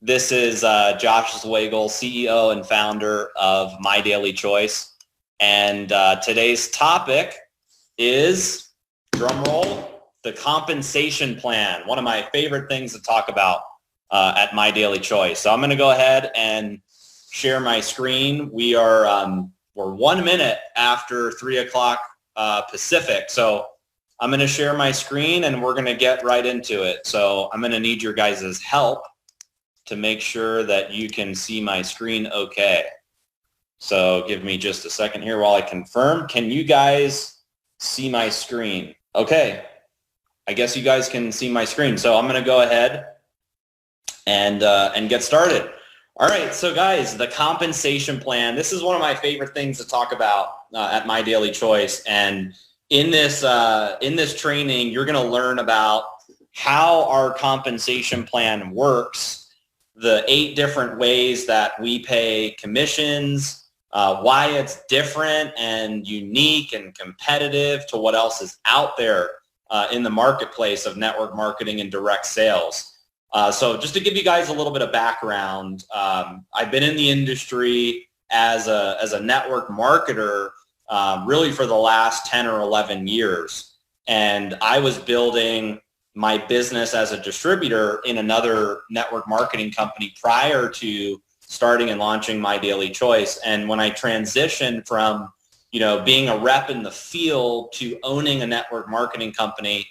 This is Josh Zwagil, CEO and founder of My Daily Choice. And today's topic is, drumroll, the compensation plan. One of my favorite things to talk about at My Daily Choice. So I'm going to go ahead and share my screen. We're 1 minute after 3 o'clock Pacific. So I'm going to share my screen and we're going to get right into it. So I'm going to need your guys' help to make sure that you can see my screen okay. So give me just a second here while I confirm. Can you guys see my screen? Okay, I guess you guys can see my screen. So I'm going to go ahead and get started. All right, so guys, the compensation plan. This is one of my favorite things to talk about at My Daily Choice. And in this training, you're going to learn about how our compensation plan works, the 8 different ways that we pay commissions, why it's different and unique and competitive to what else is out there in the marketplace of network marketing and direct sales. So just to give you guys a little bit of background, I've been in the industry as a network marketer really for the last 10 or 11 years. And I was building my business as a distributor in another network marketing company prior to starting and launching My Daily Choice. And when I transitioned from, being a rep in the field to owning a network marketing company,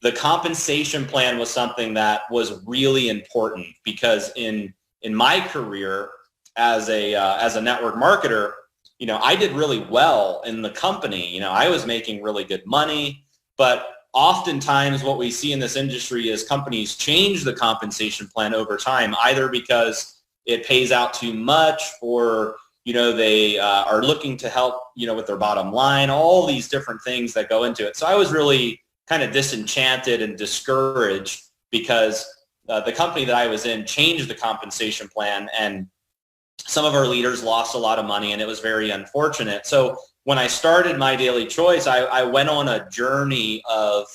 the compensation plan was something that was really important because in my career as a network marketer, I did really well in the company. I was making really good money, but oftentimes what we see in this industry is companies change the compensation plan over time, either because it pays out too much or, they are looking to help, with their bottom line, all these different things that go into it. So I was really kind of disenchanted and discouraged because the company that I was in changed the compensation plan and some of our leaders lost a lot of money and it was very unfortunate. So when I started My Daily Choice, I went on a journey of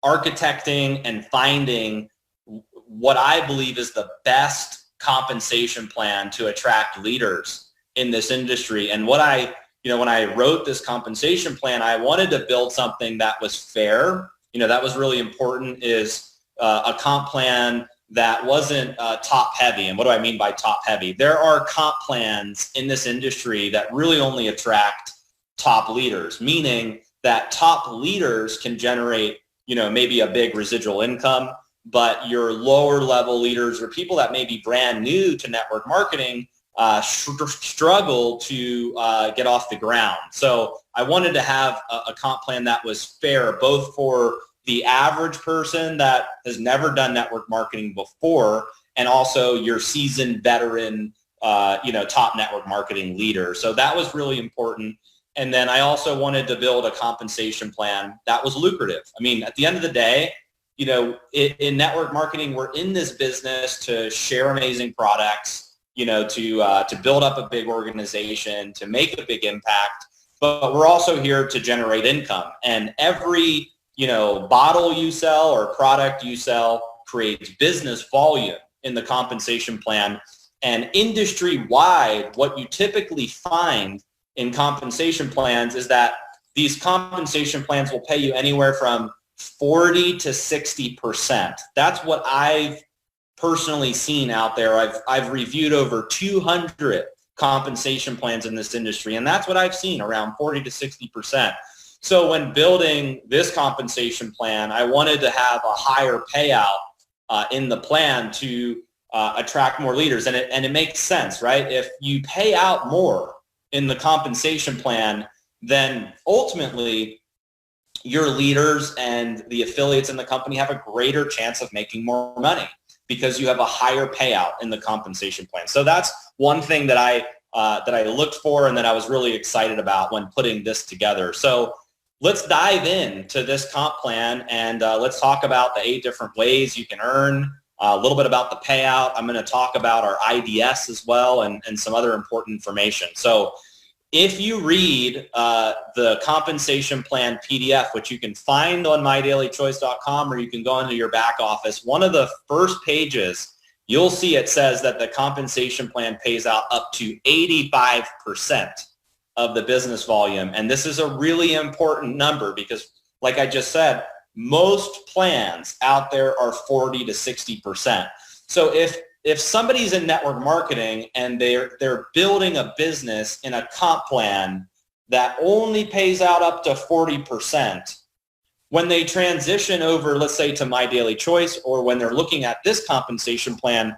architecting and finding what I believe is the best compensation plan to attract leaders in this industry. And when I wrote this compensation plan, I wanted to build something that was fair. That was really important, is a comp plan that wasn't top heavy. And what do I mean by top heavy? There are comp plans in this industry that really only attract top leaders, meaning that top leaders can generate, maybe a big residual income, but your lower level leaders or people that may be brand new to network marketing struggle to get off the ground. So I wanted to have a comp plan that was fair, both for the average person that has never done network marketing before and also your seasoned veteran, top network marketing leader. So that was really important. And then I also wanted to build a compensation plan that was lucrative. I mean, at the end of the day, in network marketing, we're in this business to share amazing products, to build up a big organization, to make a big impact, but we're also here to generate income. And every, bottle you sell or product you sell creates business volume in the compensation plan. And industry-wide, what you typically find in compensation plans is that these compensation plans will pay you anywhere from 40 to 60%. That's what I've personally seen out there. I've reviewed over 200 compensation plans in this industry, and that's what I've seen, around 40 to 60%. So when building this compensation plan, I wanted to have a higher payout in the plan to attract more leaders. And it makes sense, right? If you pay out more in the compensation plan, then ultimately your leaders and the affiliates in the company have a greater chance of making more money because you have a higher payout in the compensation plan. So that's one thing that I looked for and that I was really excited about when putting this together. So let's dive into this comp plan and let's talk about the 8 different ways you can earn, a little bit about the payout. I'm going to talk about our IDS as well and some other important information. So if you read the compensation plan PDF, which you can find on mydailychoice.com or you can go into your back office, one of the first pages you'll see it says that the compensation plan pays out up to 85% of the business volume. And this is a really important number because, like I just said, most plans out there are 40 to 60%. So if somebody's in network marketing and they're building a business in a comp plan that only pays out up to 40%, when they transition over, let's say, to My Daily Choice, or when they're looking at this compensation plan,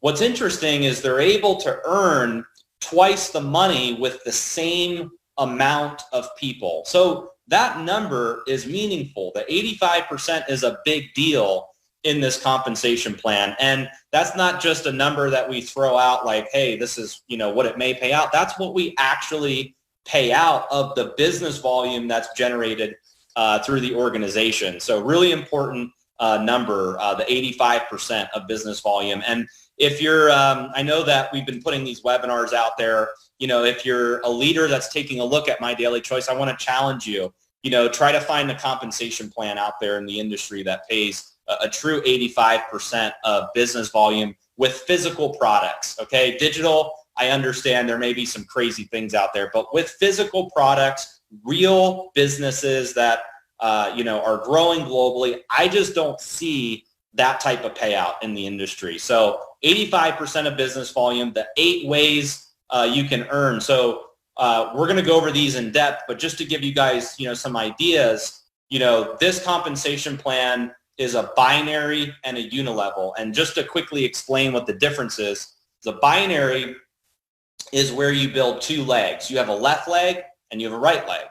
what's interesting is they're able to earn twice the money with the same amount of people. So that number is meaningful. The 85% is a big deal in this compensation plan. And that's not just a number that we throw out like, hey, this is, what it may pay out. That's what we actually pay out of the business volume that's generated through the organization. So really important number, the 85% of business volume. And if you're, I know that we've been putting these webinars out there, if you're a leader that's taking a look at My Daily Choice, I want to challenge you, try to find a compensation plan out there in the industry that pays a true 85% of business volume with physical products. Okay, digital, I understand there may be some crazy things out there, but with physical products, real businesses that are growing globally, I just don't see that type of payout in the industry. So 85% of business volume, the 8 ways you can earn. So we're going to go over these in depth, but just to give you guys some ideas, this compensation plan is a binary and a unilevel. And just to quickly explain what the difference is, the binary is where you build 2 legs. You have a left leg and you have a right leg.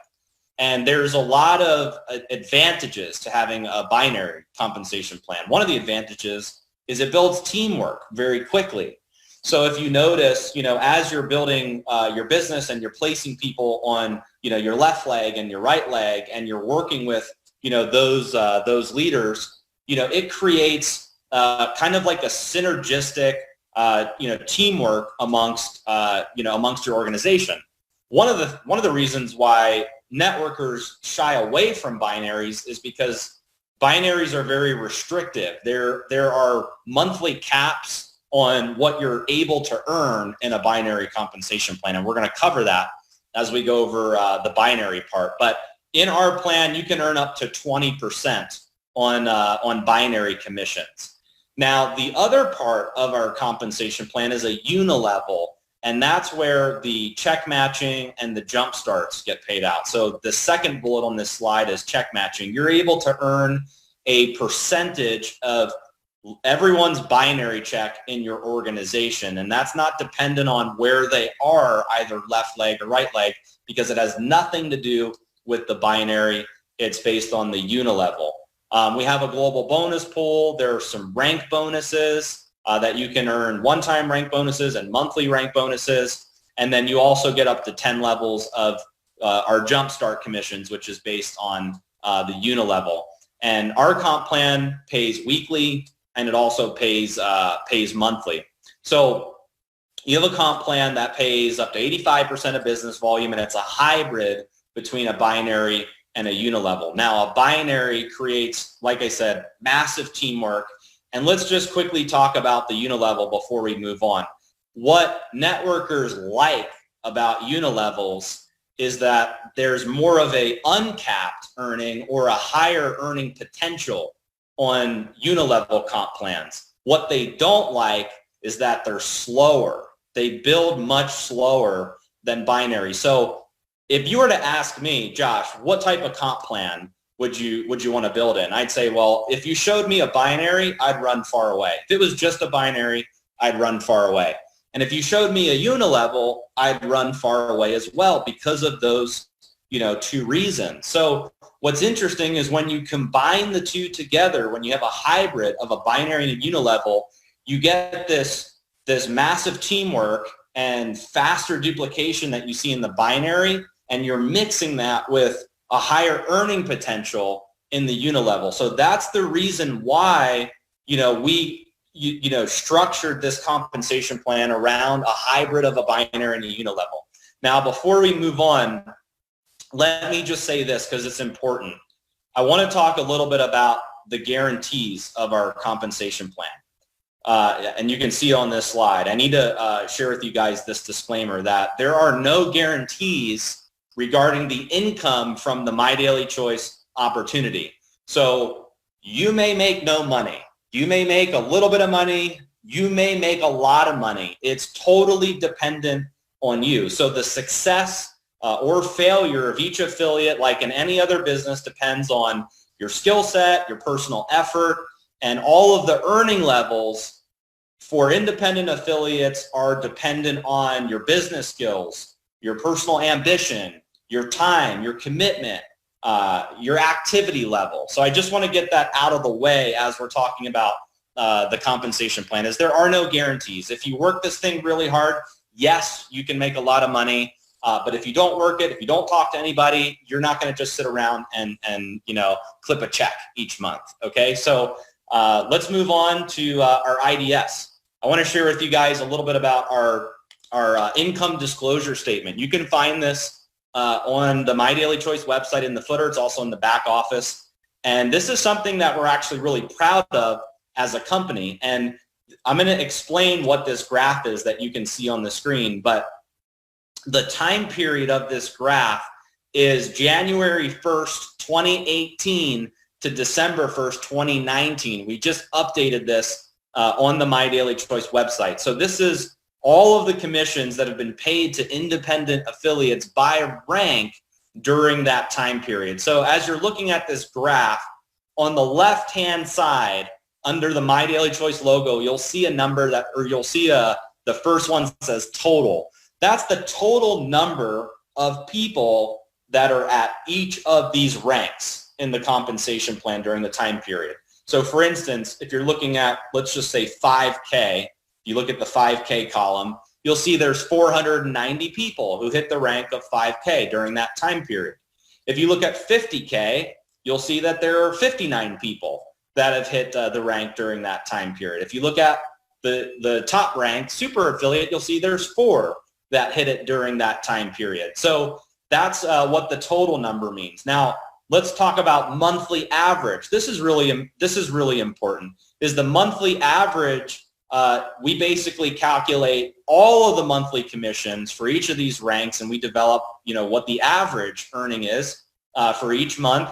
And there's a lot of advantages to having a binary compensation plan. One of the advantages is it builds teamwork very quickly. So if you notice, as you're building your business and you're placing people on, your left leg and your right leg, and you're working with, those leaders, it creates kind of like a synergistic, teamwork amongst your organization. One of the reasons why networkers shy away from binaries is because binaries are very restrictive. There are monthly caps on what you're able to earn in a binary compensation plan, and we're going to cover that as we go over the binary part. But in our plan, you can earn up to 20% on binary commissions. Now, the other part of our compensation plan is a unilevel, and that's where the check matching and the jump starts get paid out. So the second bullet on this slide is check matching. You're able to earn a percentage of everyone's binary check in your organization, and that's not dependent on where they are, either left leg or right leg, because it has nothing to do with the binary. It's based on the unilevel. We have a global bonus pool. There are some rank bonuses that you can earn, one-time rank bonuses and monthly rank bonuses. And then you also get up to 10 levels of our jumpstart commissions, which is based on the unilevel. And our comp plan pays weekly, and it also pays monthly. So you have a comp plan that pays up to 85% of business volume, and it's a hybrid between a binary and a unilevel. Now, a binary creates, like I said, massive teamwork. And let's just quickly talk about the unilevel before we move on. What networkers like about unilevels is that there's more of a uncapped earning or a higher earning potential on unilevel comp plans. What they don't like is that they're slower. They build much slower than binary. So if you were to ask me, Josh, what type of comp plan would you want to build in? I'd say, well, if you showed me a binary, I'd run far away. If it was just a binary, I'd run far away. And if you showed me a unilevel, I'd run far away as well because of those, 2 reasons. So what's interesting is when you combine the 2 together, when you have a hybrid of a binary and a unilevel, you get this massive teamwork and faster duplication that you see in the binary, and you're mixing that with a higher earning potential in the unilevel. So that's the reason why, we structured this compensation plan around a hybrid of a binary and a unilevel. Now, before we move on, let me just say this because it's important. I want to talk a little bit about the guarantees of our compensation plan. and you can see on this slide, I need to share with you guys this disclaimer that there are no guarantees regarding the income from the My Daily Choice opportunity. So you may make no money. You may make a little bit of money. You may make a lot of money. It's totally dependent on you. So the success or failure of each affiliate, like in any other business, depends on your skill set, your personal effort, and all of the earning levels for independent affiliates are dependent on your business skills, your personal ambition, your time, your commitment, your activity level. So I just want to get that out of the way as we're talking about the compensation plan, is there are no guarantees. If you work this thing really hard, yes, you can make a lot of money. But if you don't work it, if you don't talk to anybody, you're not going to just sit around and clip a check each month. Okay, so let's move on to our IDS. I want to share with you guys a little bit about our income disclosure statement. You can find this on the My Daily Choice website in the footer. It's also in the back office. And this is something that we're actually really proud of as a company. And I'm going to explain what this graph is that you can see on the screen. But the time period of this graph is January 1st, 2018 to December 1st, 2019. We just updated this on the My Daily Choice website. So this is all of the commissions that have been paid to independent affiliates by rank during that time period. So as you're looking at this graph, on the left-hand side, under the My Daily Choice logo, you'll see a number that, or you'll see the first one says total. That's the total number of people that are at each of these ranks in the compensation plan during the time period. So for instance, if you're looking at, let's just say 5K, you look at the 5K column, you'll see there's 490 people who hit the rank of 5K during that time period. If you look at 50K, you'll see that there are 59 people that have hit the rank during that time period. If you look at the top rank, super affiliate, you'll see there's 4 that hit it during that time period. So that's what the total number means. Now, let's talk about monthly average. This is really important. Is the monthly average, we basically calculate all of the monthly commissions for each of these ranks, and we develop, what the average earning is for each month.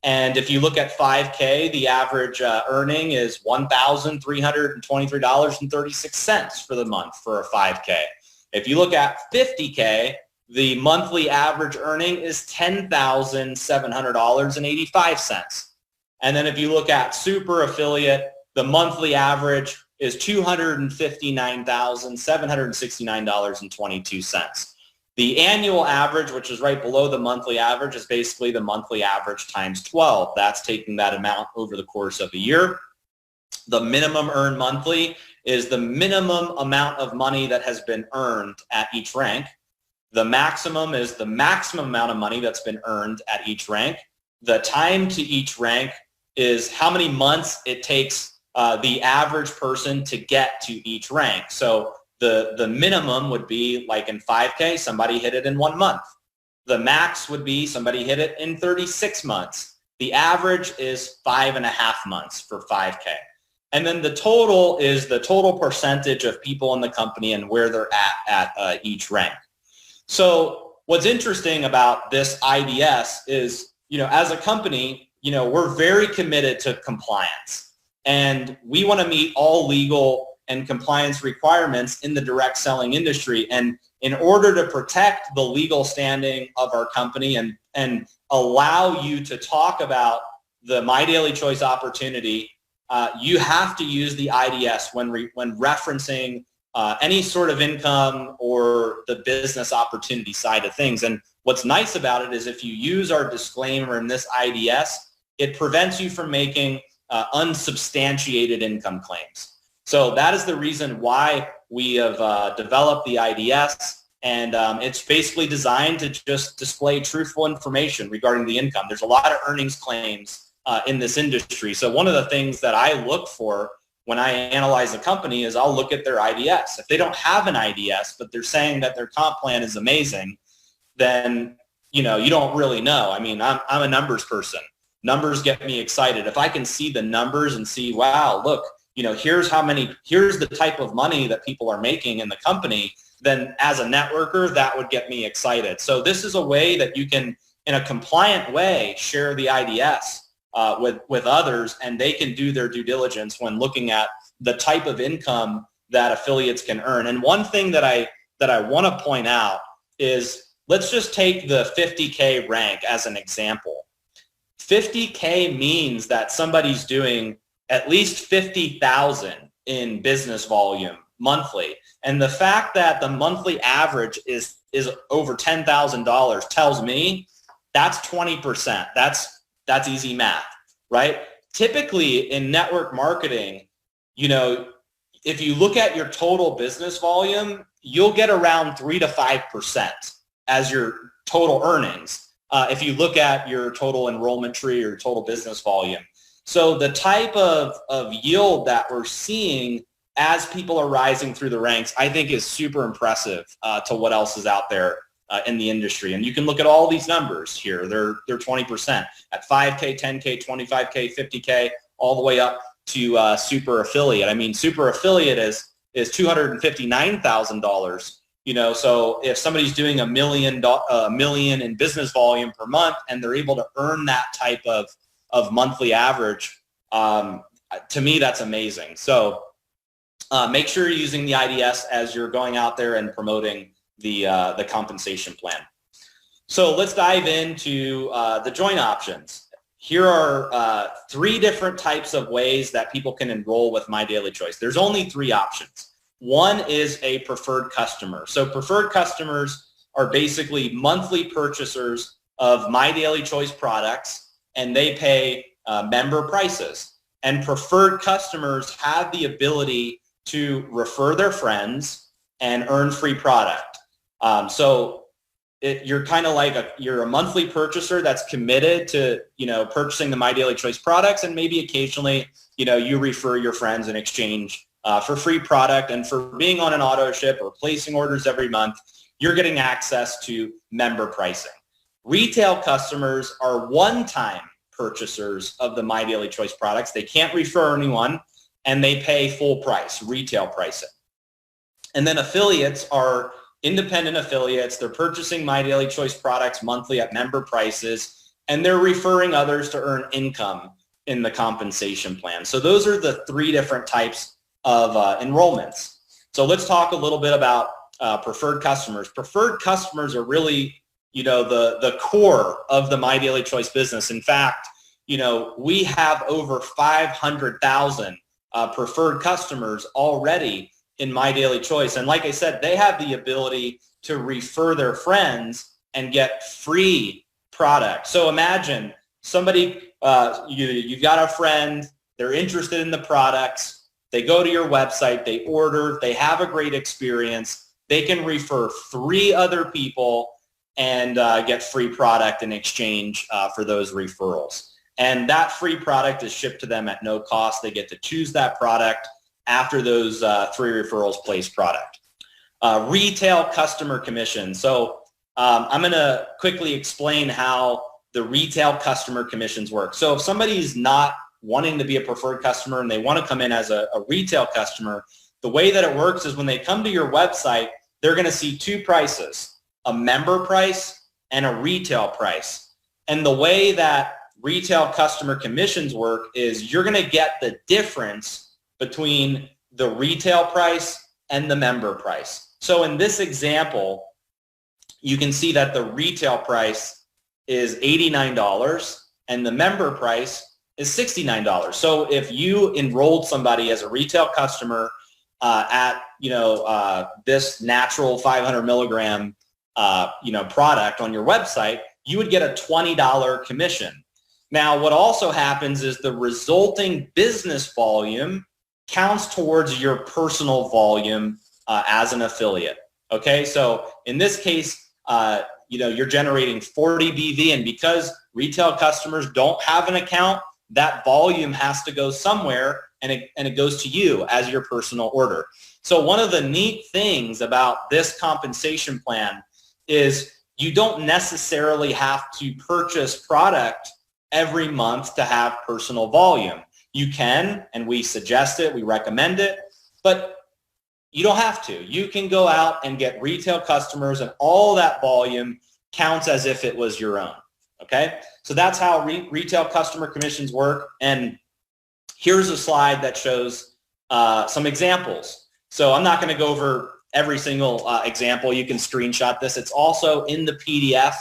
And if you look at 5K, the average earning is $1,323.36 for the month for a 5K. If you look at 50K, the monthly average earning is $10,700.85. And then if you look at super affiliate, the monthly average is $259,769.22. The annual average, which is right below the monthly average, is basically the monthly average times 12. That's taking that amount over the course of a year. The minimum earned monthly is the minimum amount of money that has been earned at each rank. The maximum is the maximum amount of money that's been earned at each rank. The time to each rank is how many months it takes the average person to get to each rank. So the minimum would be, like in 5K, somebody hit it in 1 month. The max would be somebody hit it in 36 months. The average is 5.5 months for 5K. And then the total is the total percentage of people in the company and where they're at each rank. So what's interesting about this IDS is, as a company, we're very committed to compliance. And we want to meet all legal and compliance requirements in the direct selling industry. And in order to protect the legal standing of our company and allow you to talk about the My Daily Choice opportunity, you have to use the IDS when referencing any sort of income or the business opportunity side of things. And what's nice about it is if you use our disclaimer in this IDS, it prevents you from making unsubstantiated income claims. So that is the reason why we have developed the IDS, and it's basically designed to just display truthful information regarding the income. There's a lot of earnings claims in this industry. So one of the things that I look for when I analyze a company is I'll look at their IDS. If they don't have an IDS, but they're saying that their comp plan is amazing, then you don't really know. I mean, I'm a numbers person. Numbers get me excited. If I can see the numbers and see, wow, look, here's the type of money that people are making in the company, then as a networker, that would get me excited. So this is a way that you can, in a compliant way, share the IDS with others, and they can do their due diligence when looking at the type of income that affiliates can earn. And one thing that I want to point out is, let's just take the 50K rank as an example. 50K means that somebody's doing at least 50,000 in business volume monthly. And the fact that the monthly average is over $10,000 tells me that's 20%. That's easy math, right? Typically in network marketing, if you look at your total business volume, you'll get around 3 to 5% as your total earnings. If you look at your total enrollment tree or your total business volume. So the type of yield that we're seeing as people are rising through the ranks, I think is super impressive to what else is out there in the industry. And you can look at all these numbers here. They're 20% at 5K, 10K, 25K, 50K, all the way up to super affiliate. I mean, super affiliate is $259,000. So if somebody's doing a million in business volume per month, and they're able to earn that type of monthly average, to me, that's amazing. So make sure you're using the IDS as you're going out there and promoting the compensation plan. So let's dive into the join options. Here are 3 different types of ways that people can enroll with MyDailyChoice. There's only 3 options. One is a preferred customer. So preferred customers are basically monthly purchasers of MyDailyChoice products, and they pay member prices. And preferred customers have the ability to refer their friends and earn free product. You're kind of like you're a monthly purchaser that's committed to purchasing the MyDailyChoice products, and maybe occasionally you refer your friends in exchange for free product. And for being on an auto ship or placing orders every month, you're getting access to member pricing. Retail customers are one-time purchasers of the MyDailyChoice products. They can't refer anyone, and they pay full price, retail pricing. And then affiliates are independent affiliates. They're purchasing MyDailyChoice products monthly at member prices, and they're referring others to earn income in the compensation plan. So those are the 3 different types of enrollments. So let's talk a little bit about preferred customers. Preferred customers are really, the core of the MyDailyChoice business. In fact, we have over 500,000 preferred customers already in MyDailyChoice. And like I said, they have the ability to refer their friends and get free product. So imagine somebody, you've got a friend, they're interested in the products, they go to your website, they order, they have a great experience, they can refer 3 other people and get free product in exchange for those referrals. And that free product is shipped to them at no cost. They get to choose that product after those 3 referrals place product. Retail customer commission. So I'm going to quickly explain how the retail customer commissions work. So if somebody's not wanting to be a preferred customer and they want to come in as a retail customer, the way that it works is when they come to your website, they're going to see 2 prices, a member price and a retail price. And the way that retail customer commissions work is you're going to get the difference between the retail price and the member price. So in this example, you can see that the retail price is $89 and the member price is $69. So if you enrolled somebody as a retail customer at this natural 500 milligram product on your website, you would get a $20 commission. Now, what also happens is the resulting business volume counts towards your personal volume as an affiliate. Okay, so in this case, you're generating 40 BV, and because retail customers don't have an account, that volume has to go somewhere, and it goes to you as your personal order. So one of the neat things about this compensation plan is you don't necessarily have to purchase product every month to have personal volume. you can, and we suggest it, we recommend it, but you don't have to. You can go out and get retail customers, and all that volume counts as if it was your own, okay? So that's how retail customer commissions work, and here's a slide that shows some examples. So I'm not going to go over every single example. You can screenshot this. It's also in the PDF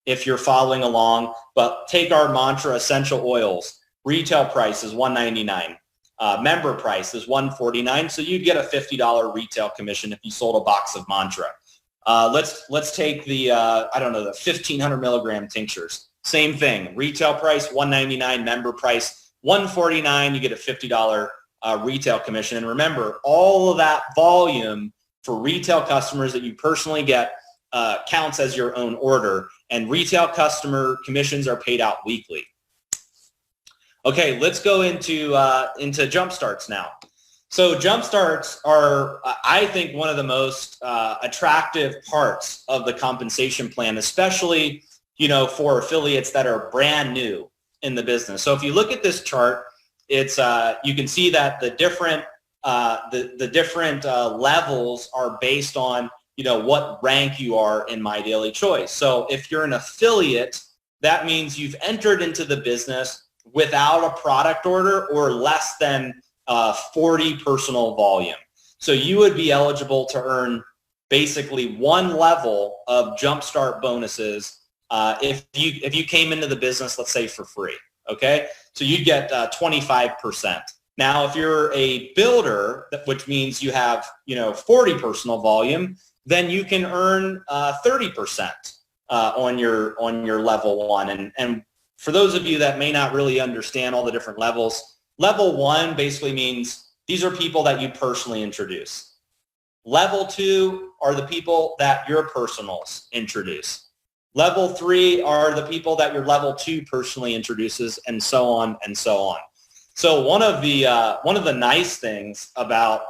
if you're following along, but take our mantra, essential oils. Retail price is $199. Member price is $149. So you'd get a $50 retail commission if you sold a box of mantra. Let's take the, I don't know, the 1,500 milligram tinctures. Same thing. Retail price, $199. Member price, $149. You get a $50 retail commission. And remember, all of that volume for retail customers that you personally get counts as your own order. And retail customer commissions are paid out weekly. Okay, let's go into jump starts now. So jump starts are, I think, one of the most attractive parts of the compensation plan, especially, you know, for affiliates that are brand new in the business. So if you look at this chart, it's you can see that the different levels are based on, you know, what rank you are in MyDailyChoice. So if you're an affiliate, that means you've entered into the business without a product order or less than 40 personal volume. So you would be eligible to earn basically one level of jumpstart bonuses if you came into the business, let's say, for free. Okay, so you'd get 25%. Now, if you're a builder, which means you have, you know, 40 personal volume, then you can earn 30% on your level one. And for those of you that may not really understand all the different levels, level one basically means these are people that you personally introduce. Level two are the people that your personals introduce. Level three are the people that your level two personally introduces, and so on and so on. So one of the nice things about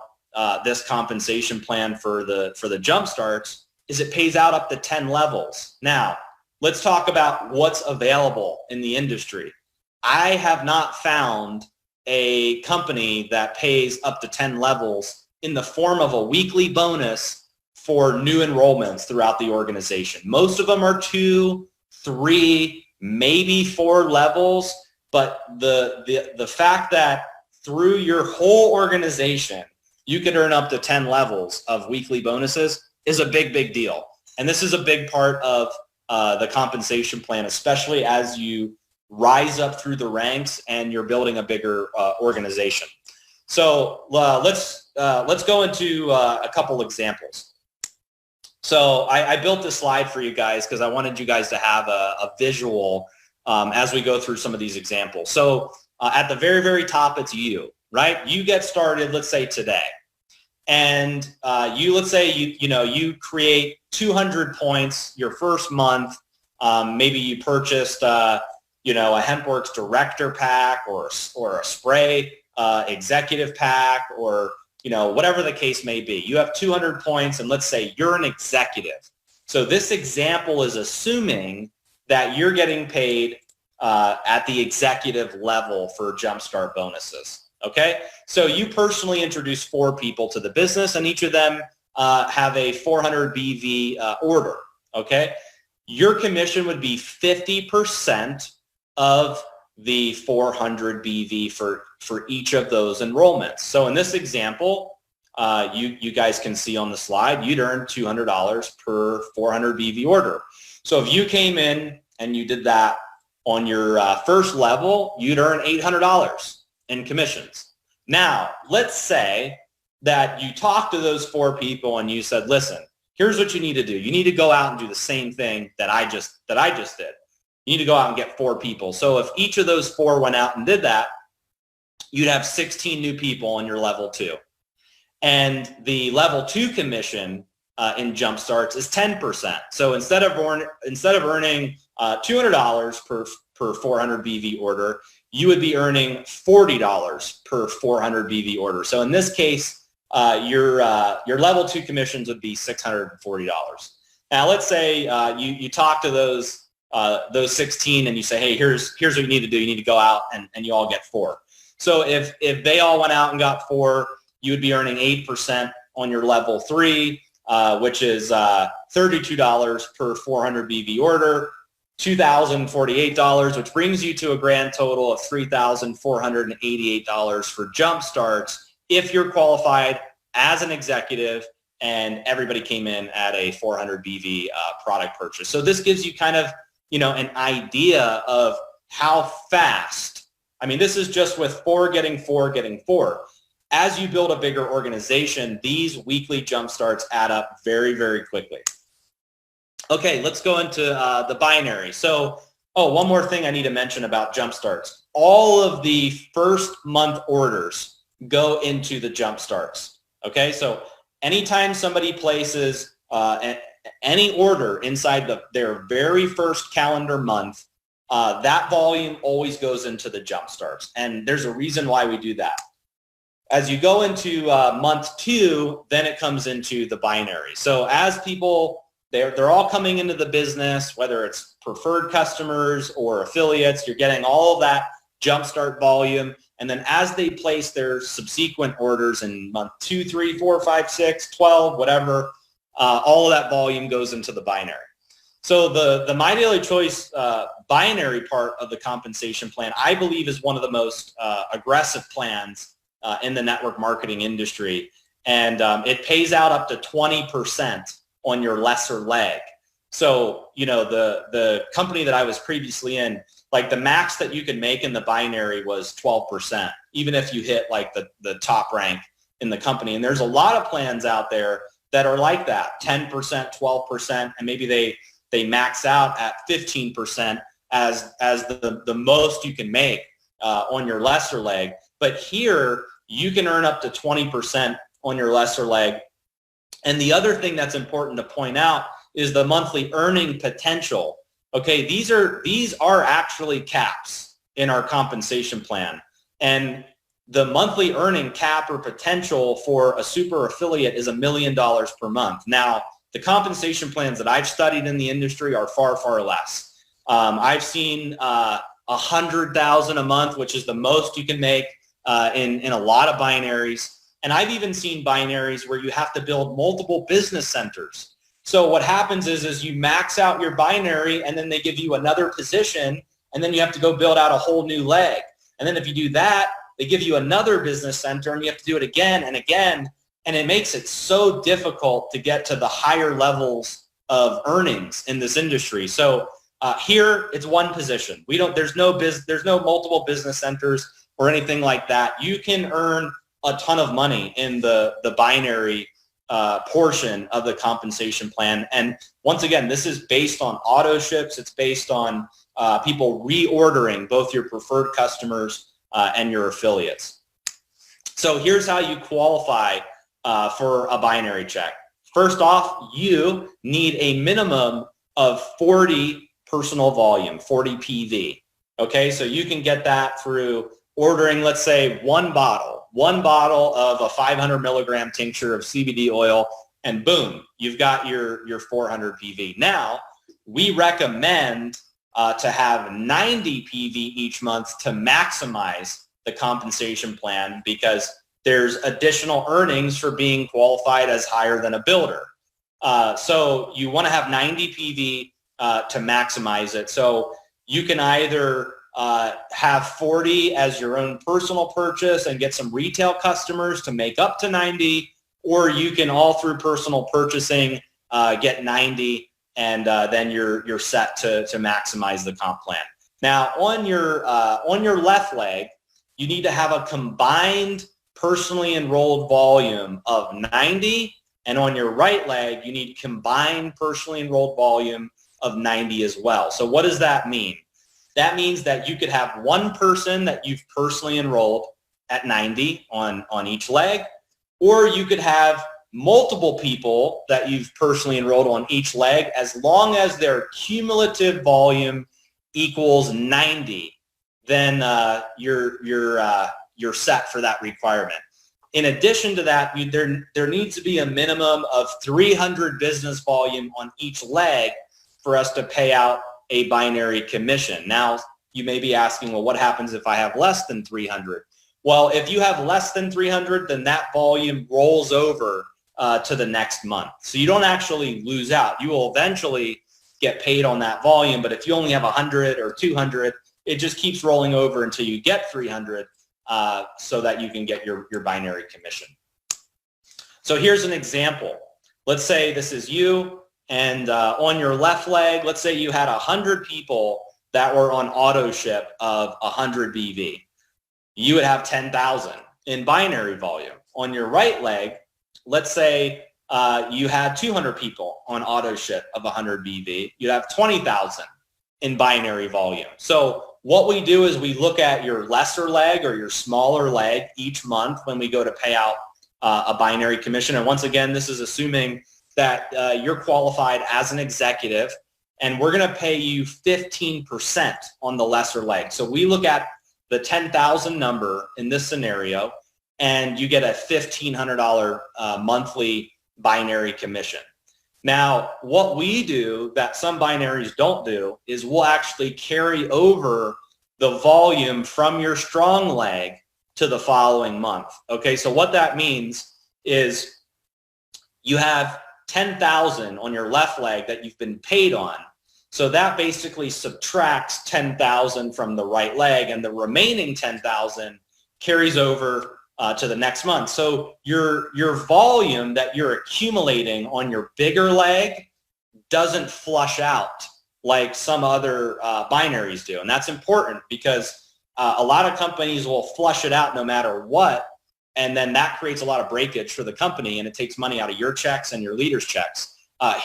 this compensation plan for the jump starts is it pays out up to 10 levels. Now, let's talk about what's available in the industry. I have not found a company that pays up to 10 levels in the form of a weekly bonus for new enrollments throughout the organization. Most of them are 2, 3, maybe 4 levels, but the fact that through your whole organization, you could earn up to 10 levels of weekly bonuses is a big, big deal. And this is a big part of the compensation plan, especially as you rise up through the ranks and you're building a bigger organization. So let's go into a couple examples. So I built this slide for you guys because I wanted you guys to have a visual as we go through some of these examples. So at the very, very top, it's you, right? You get started, let's say today. And let's say you create 200 points your first month. Maybe you purchased a Hempworx Director Pack or a Spray Executive Pack, or whatever the case may be. You have 200 points, and let's say you're an executive. So this example is assuming that you're getting paid at the executive level for jumpstart bonuses. Okay, so you personally introduce 4 people to the business, and each of them have a 400 BV order. Okay, your commission would be 50% of the 400 BV for each of those enrollments. So in this example, you guys can see on the slide, you'd earn $200 per 400 BV order. So if you came in and you did that on your first level, you'd earn $800 in commissions. Now, let's say that you talked to those 4 people and you said, listen, here's what you need to do. You need to go out and do the same thing that I just did. You need to go out and get 4 people. So if each of those 4 went out and did that, you'd have 16 new people on your level 2. And the level 2 commission in Jumpstarts is 10%. So instead of earning $200 per 400 BV order, you would be earning $40 per 400 BV order. So in this case, your level 2 commissions would be $640. Now let's say you talk to those 16 and you say, hey, here's what you need to do. You need to go out and you all get 4. So if they all went out and got 4, you would be earning 8% on your level 3, which is $32 per 400 BV order, $2,048, which brings you to a grand total of $3,488 for jump starts if you're qualified as an executive and everybody came in at a 400 BV product purchase. So this gives you kind of, an idea of how fast. I mean, this is just with 4 getting 4 getting 4. As you build a bigger organization, these weekly jump starts add up very, very quickly. Okay, let's go into the binary. So, one more thing I need to mention about jump starts. All of the first month orders go into the jump starts. Okay, so anytime somebody places any order inside their very first calendar month, that volume always goes into the jump starts. And there's a reason why we do that. As you go into month 2, then it comes into the binary. So as people, they're all coming into the business, whether it's preferred customers or affiliates, you're getting all of that jumpstart volume. And then as they place their subsequent orders in month 2, 3, 4, 5, 6, 12, whatever, all of that volume goes into the binary. So the MyDailyChoice binary part of the compensation plan, I believe, is one of the most aggressive plans in the network marketing industry. And it pays out up to 20% on your lesser leg. So, the company that I was previously in, like the max that you could make in the binary was 12%, even if you hit like the top rank in the company. And there's a lot of plans out there that are like that, 10%, 12%, and maybe they max out at 15% as the most you can make on your lesser leg. But here, you can earn up to 20% on your lesser leg. And the other thing that's important to point out is the monthly earning potential. Okay, these are actually caps in our compensation plan. And the monthly earning cap or potential for a super affiliate is $1 million per month. Now, the compensation plans that I've studied in the industry are far, far less. I've seen $100,000 a month, which is the most you can make in a lot of binaries. And I've even seen binaries where you have to build multiple business centers. So what happens is you max out your binary and then they give you another position and then you have to go build out a whole new leg. And then if you do that, they give you another business center and you have to do it again and again. And it makes it so difficult to get to the higher levels of earnings in this industry. So here it's one position. There's no multiple business centers or anything like that. You can earn a ton of money in the binary portion of the compensation plan. And once again, this is based on auto ships. It's based on people reordering both your preferred customers and your affiliates. So here's how you qualify for a binary check. First off, you need a minimum of 40 personal volume, 40 PV. Okay, so you can get that through ordering, let's say, one bottle of a 500 milligram tincture of CBD oil, and boom, you've got your 400 PV. Now, we recommend to have 90 PV each month to maximize the compensation plan because there's additional earnings for being qualified as higher than a builder. So you want to have 90 PV to maximize it. So you can either have 40 as your own personal purchase and get some retail customers to make up to 90, or you can all through personal purchasing get 90 and then you're set to maximize the comp plan. Now on your left leg, you need to have a combined personally enrolled volume of 90, and on your right leg, you need combined personally enrolled volume of 90 as well. So what does that mean? That means that you could have one person that you've personally enrolled at 90 on each leg, or you could have multiple people that you've personally enrolled on each leg as long as their cumulative volume equals 90, then you're set for that requirement. In addition to that, there needs to be a minimum of 300 business volume on each leg for us to pay out a binary commission. Now, you may be asking, well, what happens if I have less than 300? Well, if you have less than 300, then that volume rolls over to the next month. So you don't actually lose out. You will eventually get paid on that volume, but if you only have 100 or 200, it just keeps rolling over until you get 300 so that you can get your binary commission. So here's an example. Let's say this is you, and on your left leg, let's say you had 100 people that were on auto ship of 100 BV. You would have 10,000 in binary volume. On your right leg, let's say you had 200 people on auto ship of 100 BV. You'd have 20,000 in binary volume. So what we do is we look at your lesser leg or your smaller leg each month when we go to pay out a binary commission. And once again, this is assuming that you're qualified as an executive, and we're going to pay you 15% on the lesser leg. So we look at the 10,000 number in this scenario, and you get a $1,500 monthly binary commission. Now, what we do that some binaries don't do is we'll actually carry over the volume from your strong leg to the following month. Okay, so what that means is you have 10,000 on your left leg that you've been paid on. So that basically subtracts 10,000 from the right leg, and the remaining 10,000 carries over to the next month. So your volume that you're accumulating on your bigger leg doesn't flush out like some other binaries do. And that's important because a lot of companies will flush it out no matter what, and then that creates a lot of breakage for the company, and it takes money out of your checks and your leaders' checks.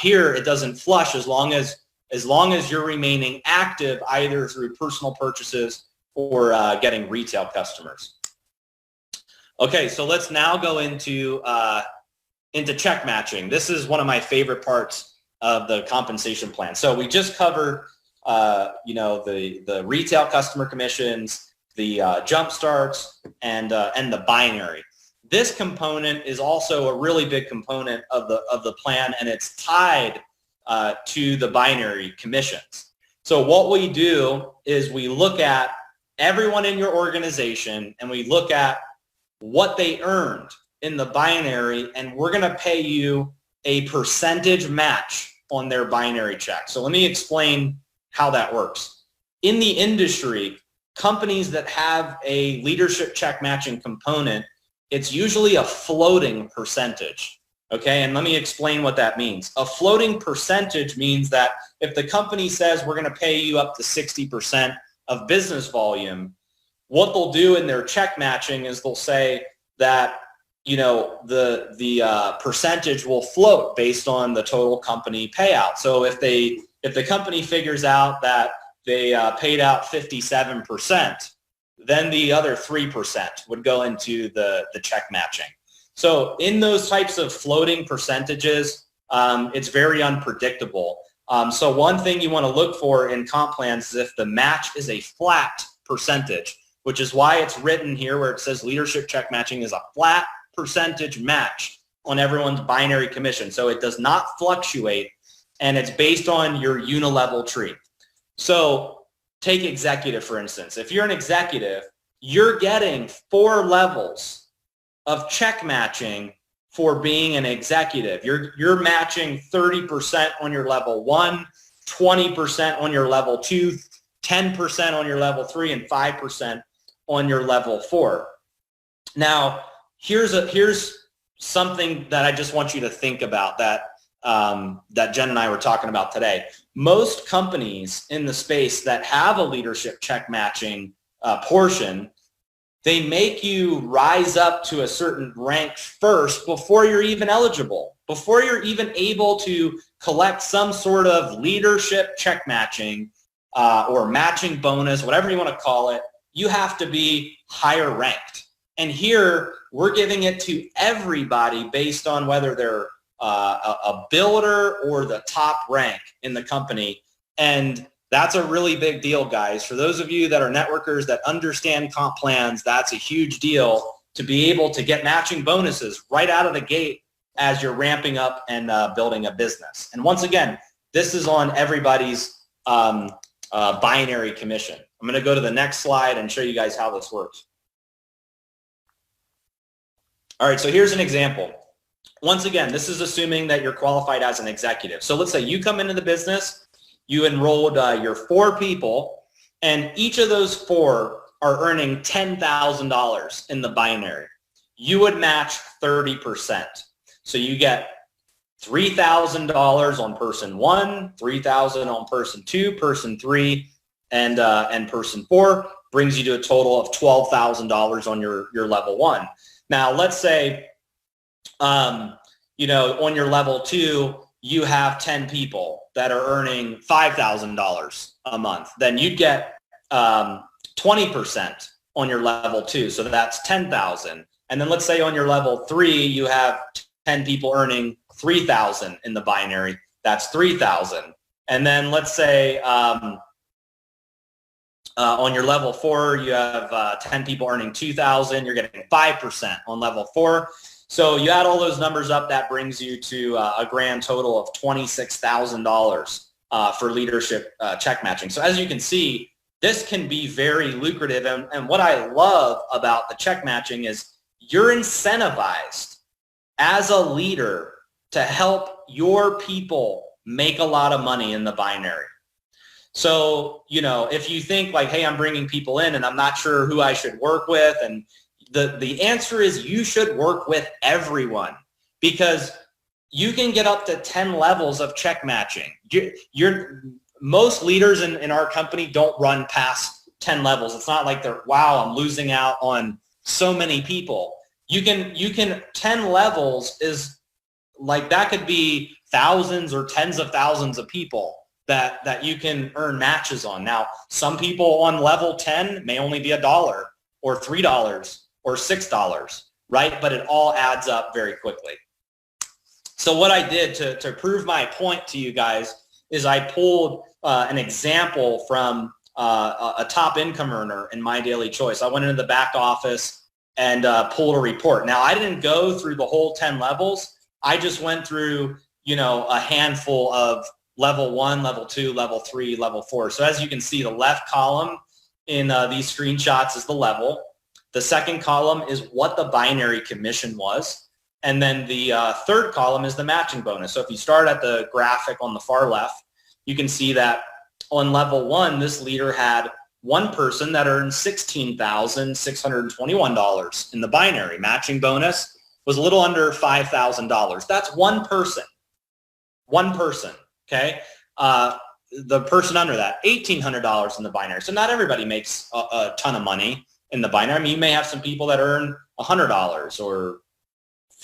Here, it doesn't flush as long as you're remaining active either through personal purchases or getting retail customers. Okay, so let's now go into check matching. This is one of my favorite parts of the compensation plan. So we just covered, the retail customer commissions, the jump starts, and the binary. This component is also a really big component of the plan, and it's tied to the binary commissions. So what we do is we look at everyone in your organization, and we look at what they earned in the binary, and we're going to pay you a percentage match on their binary check. So let me explain how that works. In the industry, companies that have a leadership check matching component, it's usually a floating percentage. Okay, and let me explain what that means. A floating percentage means that if the company says we're going to pay you up to 60% of business volume, what they'll do in their check matching is they'll say that the percentage will float based on the total company payout. So if the company figures out that they paid out 57%, then the other 3% would go into the check matching. So in those types of floating percentages, it's very unpredictable. So one thing you want to look for in comp plans is if the match is a flat percentage, which is why it's written here where it says leadership check matching is a flat percentage match on everyone's binary commission. So it does not fluctuate, and it's based on your unilevel tree. So take executive, for instance. If you're an executive, you're getting 4 levels of check matching for being an executive. You're matching 30% on your level 1, 20% on your level 2, 10% on your level 3, and 5% on your level 4. Now, here's something that I just want you to think about that Jen and I were talking about today. Most companies in the space that have a leadership check matching portion, they make you rise up to a certain rank first before you're even eligible, before you're even able to collect some sort of leadership check matching or matching bonus, whatever you want to call it. You have to be higher ranked. And here, we're giving it to everybody based on whether they're a builder or the top rank in the company. And that's a really big deal, guys. For those of you that are networkers that understand comp plans, that's a huge deal to be able to get matching bonuses right out of the gate as you're ramping up and building a business. And once again, this is on everybody's binary commission. I'm going to go to the next slide and show you guys how this works. All right, so here's an example. Once again, this is assuming that you're qualified as an executive. So let's say you come into the business, you enrolled your 4 people, and each of those 4 are earning $10,000 in the binary. You would match 30%. So you get $3,000 on person 1, $3,000 on person 2, person 3, and person 4 brings you to a total of $12,000 on your level 1. Now, let's say, on your level 2, you have 10 people that are earning $5,000 a month. Then you'd get 20% on your level 2, so that's 10,000. And then let's say on your level 3, you have 10 people earning 3,000 in the binary. That's 3,000. And then let's say on your level 4, you have 10 people earning 2,000. You're getting 5% on level 4. So you add all those numbers up, that brings you to a grand total of $26,000 for leadership check matching. So as you can see, this can be very lucrative. And what I love about the check matching is you're incentivized as a leader to help your people make a lot of money in the binary. So, if you think like, hey, I'm bringing people in and I'm not sure who I should work with, and the answer is you should work with everyone, because you can get up to 10 levels of check matching. Most leaders in our company don't run past 10 levels. It's not like they're, wow, I'm losing out on so many people. You can 10 levels is like, that could be thousands or tens of thousands of people that you can earn matches on. Now, some people on level 10 may only be $1 or $3 or $6, right? But it all adds up very quickly. So what I did to prove my point to you guys is I pulled an example from a top income earner in MyDailyChoice. I went into the back office and pulled a report. Now, I didn't go through the whole 10 levels. I just went through, a handful of level 1, level 2, level 3, level 4. So as you can see, the left column in these screenshots is the level. The second column is what the binary commission was. And then the third column is the matching bonus. So if you start at the graphic on the far left, you can see that on level 1, this leader had one person that earned $16,621 in the binary. Matching bonus was a little under $5,000. That's one person. One person, okay? The person under that, $1,800 in the binary. So not everybody makes a ton of money in the binary. I mean, you may have some people that earn $100 or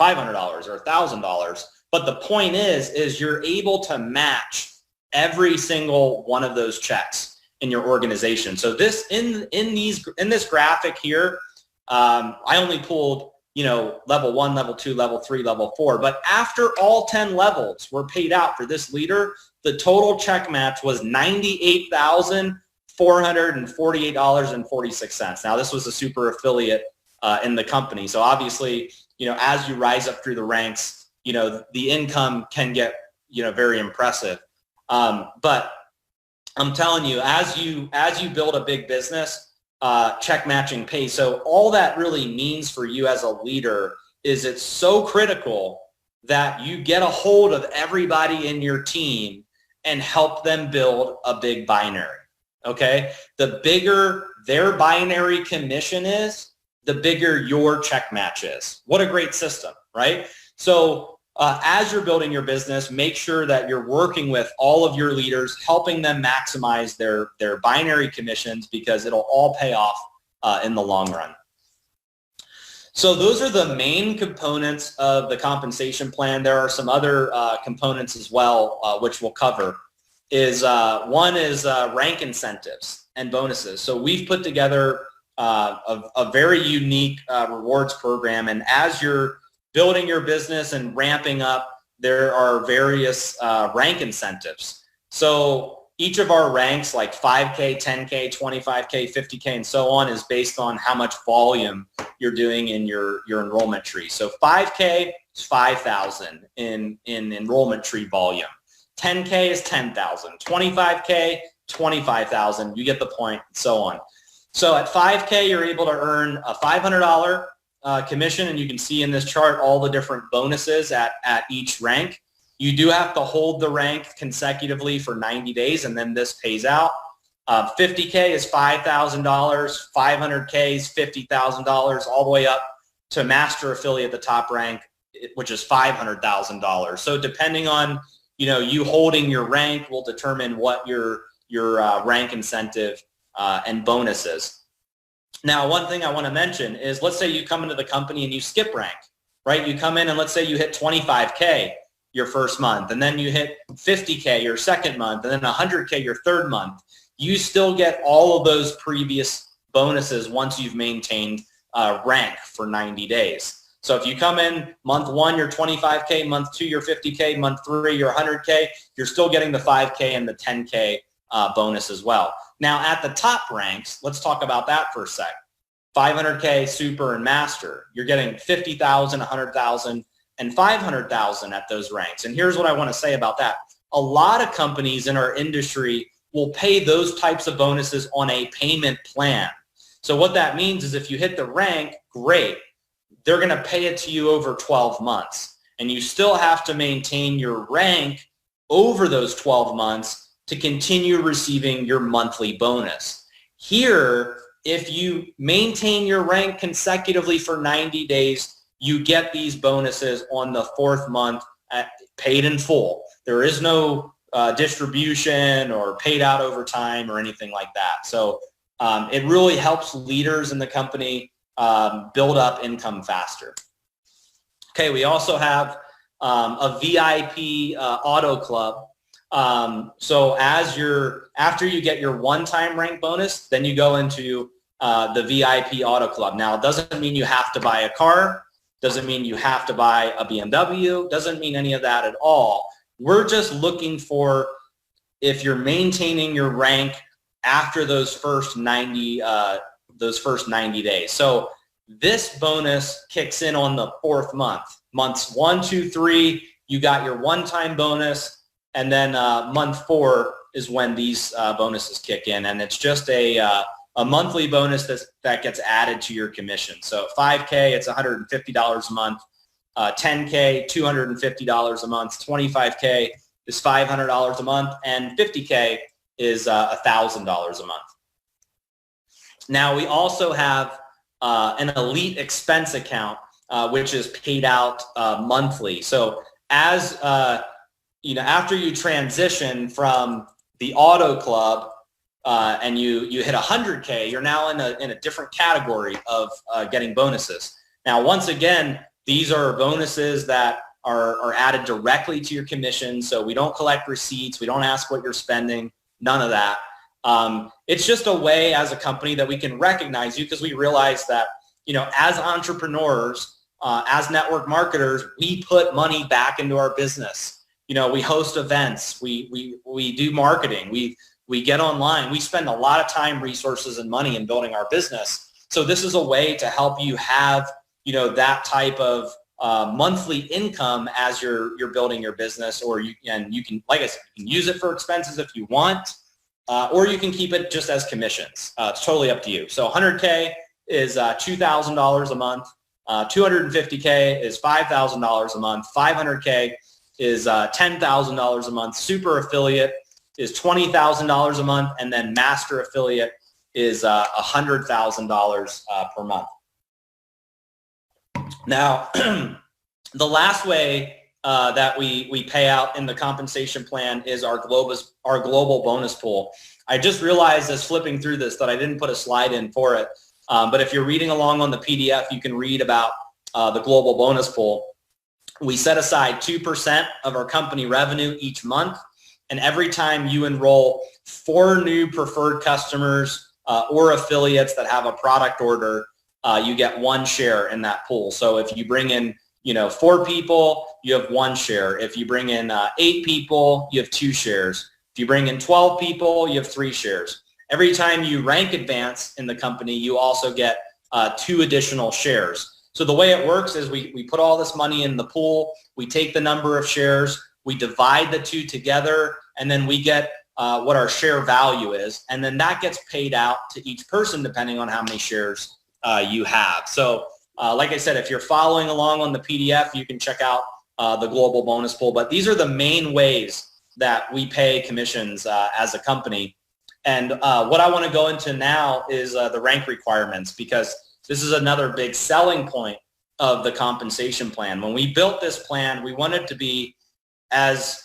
$500 or $1,000. But the point is you're able to match every single one of those checks in your organization. So this in this graphic here, I only pulled level 1, level 2, level 3, level 4. But after all 10 levels were paid out for this leader, the total check match was $98,448.46. Now, this was a super affiliate in the company. So obviously, as you rise up through the ranks, the income can get, very impressive. But I'm telling you, as you build a big business, check matching pays. So all that really means for you as a leader is it's so critical that you get a hold of everybody in your team and help them build a big binary. Okay? The bigger their binary commission is, the bigger your check match is. What a great system, right? So as you're building your business, make sure that you're working with all of your leaders, helping them maximize their binary commissions, because it'll all pay off in the long run. So those are the main components of the compensation plan. There are some other components as well, which we'll cover. One is rank incentives and bonuses. So we've put together a very unique rewards program, and as you're building your business and ramping up, there are various rank incentives. So each of our ranks, like 5K, 10K, 25K, 50K, and so on, is based on how much volume you're doing in your enrollment tree. So 5K is 5,000 in enrollment tree volume. 10K is 10,000. 25K, 25,000. You get the point, and so on. So at 5K, you're able to earn a $500 commission, and you can see in this chart all the different bonuses at each rank. You do have to hold the rank consecutively for 90 days, and then this pays out. 50K is $5,000, 500K is $50,000, all the way up to master affiliate, the top rank, which is $500,000. So depending on, you holding your rank will determine what your rank incentive and bonus is. Now, one thing I want to mention is, let's say you come into the company and you skip rank, right? You come in and let's say you hit 25K your first month, and then you hit 50K your second month, and then 100K your third month. You still get all of those previous bonuses once you've maintained rank for 90 days. So if you come in month 1, you're 25K, month 2, you're 50K, month 3, you're 100K, you're still getting the 5K and the 10K bonus as well. Now, at the top ranks, let's talk about that for a sec. 500K, super, and master. You're getting 50,000, 100,000, and 500,000 at those ranks. And here's what I want to say about that. A lot of companies in our industry will pay those types of bonuses on a payment plan. So what that means is if you hit the rank, great. They're going to pay it to you over 12 months. And you still have to maintain your rank over those 12 months to continue receiving your monthly bonus. Here, if you maintain your rank consecutively for 90 days, you get these bonuses on the 4th month paid in full. There is no distribution or paid out over time or anything like that. So it really helps leaders in the company build up income faster. Okay, we also have a VIP auto club. So after you get your one-time rank bonus, then you go into the VIP auto club. Now, it doesn't mean you have to buy a car, doesn't mean you have to buy a BMW, doesn't mean any of that at all. We're just looking for if you're maintaining your rank after those first 90 days. So this bonus kicks in on the 4th month. Months 1, 2, 3, you got your one-time bonus, and then month 4 is when these bonuses kick in, and it's just a monthly bonus that gets added to your commission. So 5K, it's $150 a month. 10K, $250 a month. 25K is $500 a month, and 50K is $1,000 a month. Now, we also have an elite expense account, which is paid out monthly. So as after you transition from the auto club and you hit 100K, you're now in a different category of getting bonuses. Now, once again, these are bonuses that are added directly to your commission, so we don't collect receipts, we don't ask what you're spending, none of that. It's just a way as a company that we can recognize you, because we realize that, as entrepreneurs, as network marketers, we put money back into our business. We host events, we do marketing, we get online, we spend a lot of time, resources, and money in building our business. So this is a way to help you have that type of monthly income as you're building your business, or you can, like I said, you can use it for expenses if you want, or you can keep it just as commissions. It's totally up to you. So 100K is $2,000 a month. 250K is $5,000 a month. 500K is $10,000 a month. Super affiliate is $20,000 a month, and then master affiliate is $100,000 per month. Now, the last way that we pay out in the compensation plan is our global bonus pool. I just realized as flipping through this that I didn't put a slide in for it, but if you're reading along on the PDF, you can read about the global bonus pool. We set aside 2% of our company revenue each month, and every time you enroll 4 new preferred customers or affiliates that have a product order, you get 1 share in that pool. So if you bring in 4 people, you have 1 share. If you bring in 8 people, you have 2 shares. If you bring in 12 people, you have 3 shares. Every time you rank advance in the company, you also get 2 additional shares. So the way it works is we put all this money in the pool, we take the number of shares, we divide the 2 together, and then we get what our share value is, and then that gets paid out to each person depending on how many shares you have. So like I said, if you're following along on the PDF, you can check out the global bonus pool. But these are the main ways that we pay commissions as a company. And what I want to go into now is the rank requirements, because this is another big selling point of the compensation plan. When we built this plan, we wanted to be as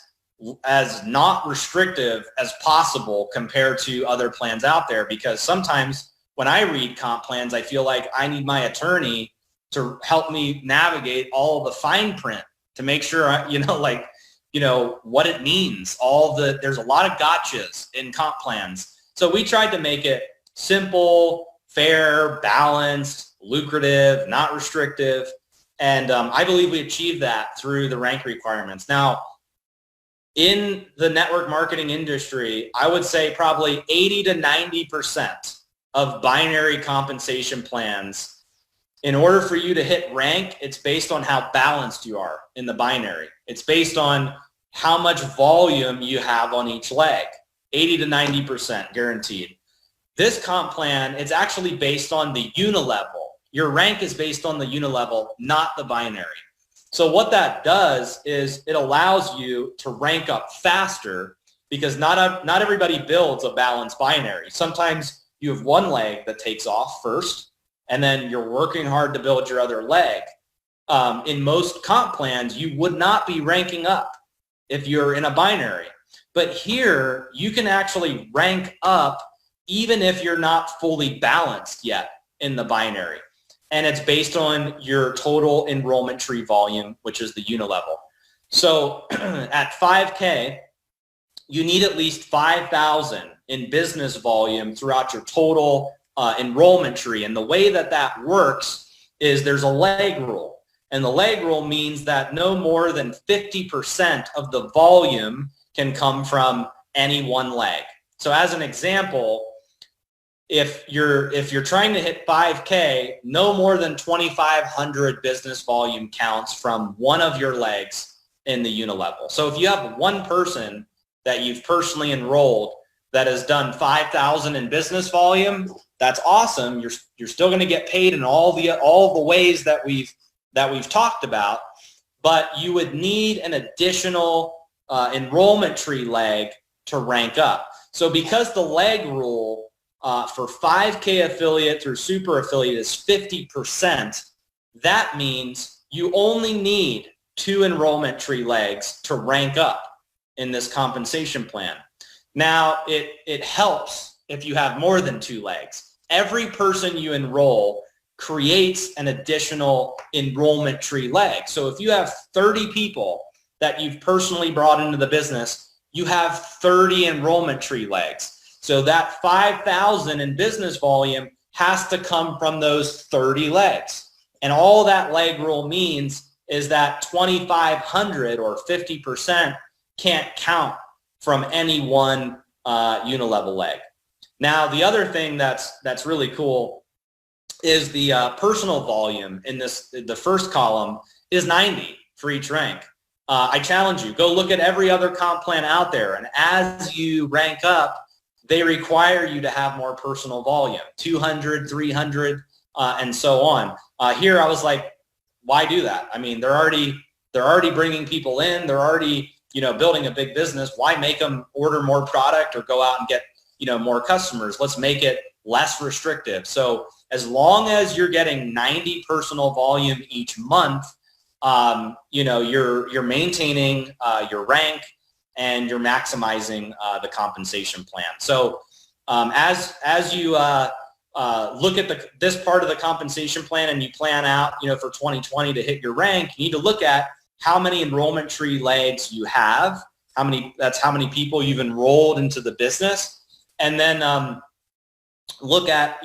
not restrictive as possible compared to other plans out there, because sometimes when I read comp plans, I feel like I need my attorney to help me navigate all of the fine print to make sure, what it means. There's a lot of gotchas in comp plans. So we tried to make it simple, fair, balanced, lucrative, not restrictive. And I believe we achieved that through the rank requirements. Now, in the network marketing industry, I would say probably 80 to 90% of binary compensation plans, in order for you to hit rank, it's based on how balanced you are in the binary. It's based on how much volume you have on each leg, 80 to 90% guaranteed. This comp plan, it's actually based on the unilevel. Your rank is based on the unilevel, not the binary. So what that does is it allows you to rank up faster, because not everybody builds a balanced binary. Sometimes you have one leg that takes off first, and then you're working hard to build your other leg. In most comp plans, you would not be ranking up if you're in a binary. But here, you can actually rank up even if you're not fully balanced yet in the binary. And it's based on your total enrollment tree volume, which is the unilevel. So at 5K, you need at least 5,000 in business volume throughout your total enrollment tree. And the way that works is there's a leg rule. And the leg rule means that no more than 50% of the volume can come from any one leg. So as an example, if you're trying to hit 5K, no more than 2,500 business volume counts from one of your legs in the unilevel. So if you have one person that you've personally enrolled that has done 5,000 in business volume, that's awesome. You're still going to get paid in all the ways that we've talked about, but you would need an additional enrollment tree leg to rank up. So because the leg rule for 5K affiliate through super affiliate is 50%, that means you only need 2 enrollment tree legs to rank up in this compensation plan. Now, it helps if you have more than 2 legs. Every person you enroll creates an additional enrollment tree leg. So if you have 30 people that you've personally brought into the business, you have 30 enrollment tree legs. So that 5,000 in business volume has to come from those 30 legs. And all that leg rule means is that 2,500 or 50% can't count from any one unilevel leg. Now, the other thing that's really cool is the personal volume in the first column is 90 for each rank. I challenge you, go look at every other comp plan out there, and as you rank up, they require you to have more personal volume, 200, 300, and so on. Here I was like, why do that? I mean, they're already bringing people in. They're already, building a big business. Why make them order more product or go out and get, more customers? Let's make it less restrictive. So as long as you're getting 90 personal volume each month, you're maintaining your rank, and you're maximizing the compensation plan. So as you look at this part of the compensation plan and you plan out, for 2020 to hit your rank, you need to look at how many enrollment tree legs you have, that's how many people you've enrolled into the business, and then look at,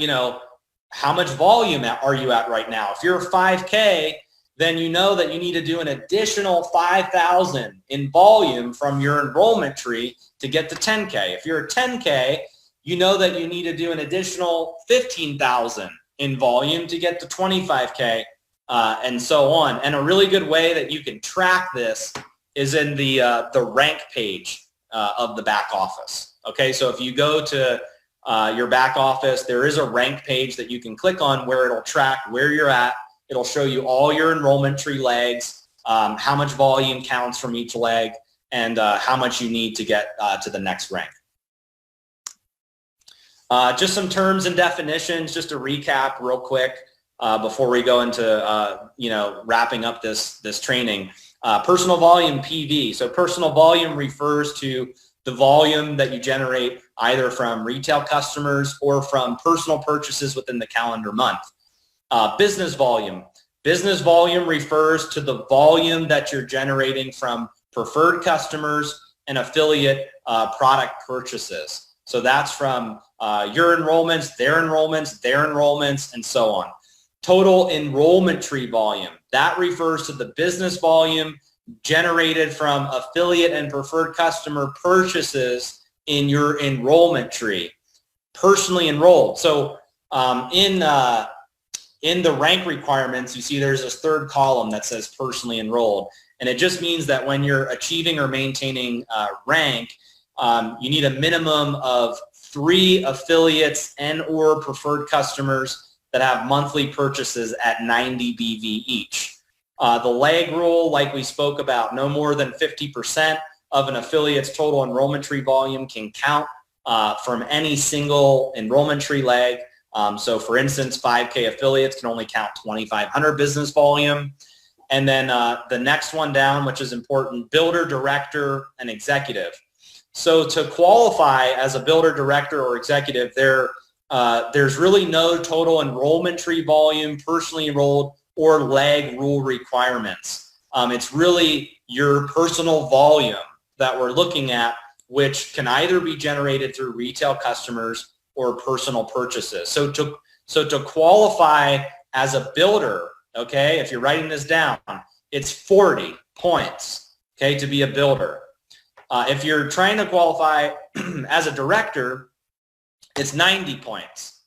how much volume are you at right now. If you're 5K, then you know that you need to do an additional 5,000 in volume from your enrollment tree to get to 10K. If you're a 10K, you know that you need to do an additional 15,000 in volume to get to 25K, and so on. And a really good way that you can track this is in the rank page of the back office. Okay, so if you go to your back office, there is a rank page that you can click on where it'll track where you're at It'll show you all your enrollment tree legs, how much volume counts from each leg, and how much you need to get to the next rank. Just some terms and definitions, just to recap real quick before we go into wrapping up this training. Personal volume, PV. So personal volume refers to the volume that you generate either from retail customers or from personal purchases within the calendar month. Business volume. Business volume refers to the volume that you're generating from preferred customers and affiliate product purchases. So that's from your enrollments, their enrollments, their enrollments, and so on. Total enrollment tree volume. That refers to the business volume generated from affiliate and preferred customer purchases in your enrollment tree. Personally enrolled. So in the rank requirements, you see there's this third column that says personally enrolled. And it just means that when you're achieving or maintaining rank, you need a minimum of 3 affiliates and or preferred customers that have monthly purchases at 90 BV each. The leg rule, like we spoke about, no more than 50% of an affiliate's total enrollment tree volume can count from any single enrollment tree leg. So for instance, 5K affiliates can only count 2,500 business volume. And then the next one down, which is important, builder, director, and executive. So to qualify as a builder, director, or executive, there's really no total enrollment tree volume, personally enrolled, or leg rule requirements. It's really your personal volume that we're looking at, which can either be generated through retail customers or personal purchases. So to qualify as a builder, okay, if you're writing this down, it's 40 points, okay, to be a builder. If you're trying to qualify as a director, it's 90 points.